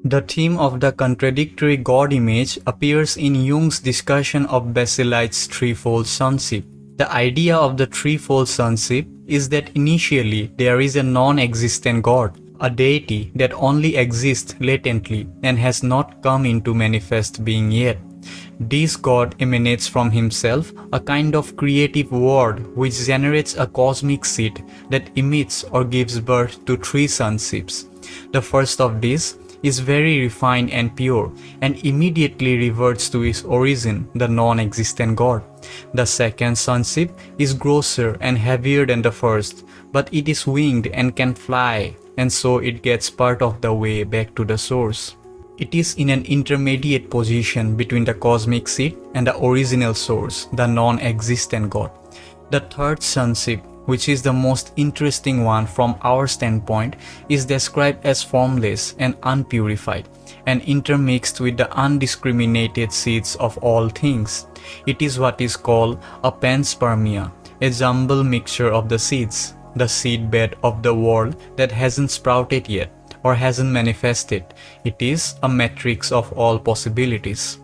The theme of the contradictory God image appears in Jung's discussion of Basilides Threefold Sonship. The idea of the Threefold Sonship is that initially there is a non-existent God, a deity that only exists latently and has not come into manifest being yet. This God emanates from himself a kind of creative word which generates a cosmic seed that emits or gives birth to three sonships. The first of these is very refined and pure and immediately reverts to its origin, the non-existent God. The second sonship is grosser and heavier than the first, but it is winged and can fly, and so it gets part of the way back to the source. It is in an intermediate position between the cosmic seed and the original source, the non-existent God. The third sonship, which is the most interesting one from our standpoint, is described as formless and unpurified, and intermixed with the undiscriminated seeds of all things. It is what is called a panspermia, a jumble mixture of the seeds, the seedbed of the world that hasn't sprouted yet or hasn't manifested. It is a matrix of all possibilities.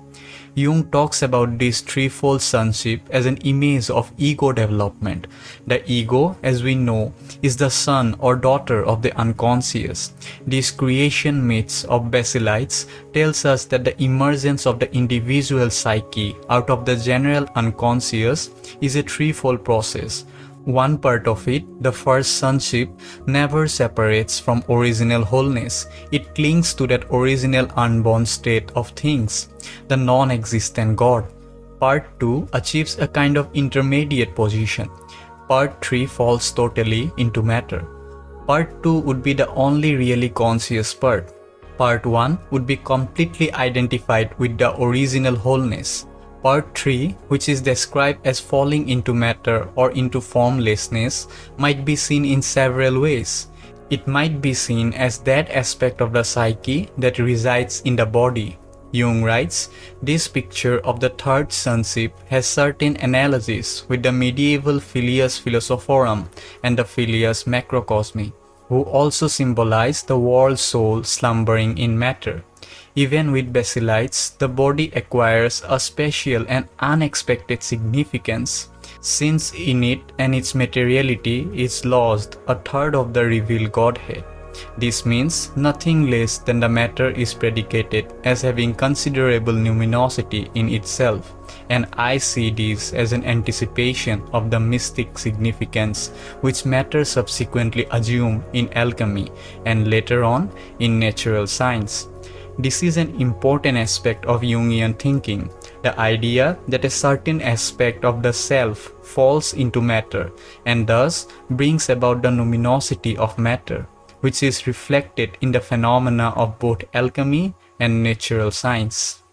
Jung talks about this threefold sonship as an image of ego development. The ego, as we know, is the son or daughter of the unconscious. These creation myths of Basilides tells us that the emergence of the individual psyche out of the general unconscious is a threefold process. One part of it, the first sonship, never separates from original wholeness. It clings to that original unborn state of things, the non-existent God. Part 2 achieves a kind of intermediate position. Part 3 falls totally into matter. Part 2 would be the only really conscious part. Part 1 would be completely identified with the original wholeness. Part 3, which is described as falling into matter or into formlessness, might be seen in several ways. It might be seen as that aspect of the psyche that resides in the body. Jung writes, this picture of the third sonship has certain analogies with the medieval Filius Philosophorum and the Filius Macrocosmi, who also symbolize the world soul slumbering in matter. Even with Basilides, the body acquires a special and unexpected significance, since in it and its materiality is lost a third of the revealed Godhead. This means nothing less than the matter is predicated as having considerable luminosity in itself, and I see this as an anticipation of the mystic significance which matter subsequently assume in alchemy and later on in natural science. This is an important aspect of Jungian thinking, the idea that a certain aspect of the self falls into matter and thus brings about the luminosity of matter, which is reflected in the phenomena of both alchemy and natural science.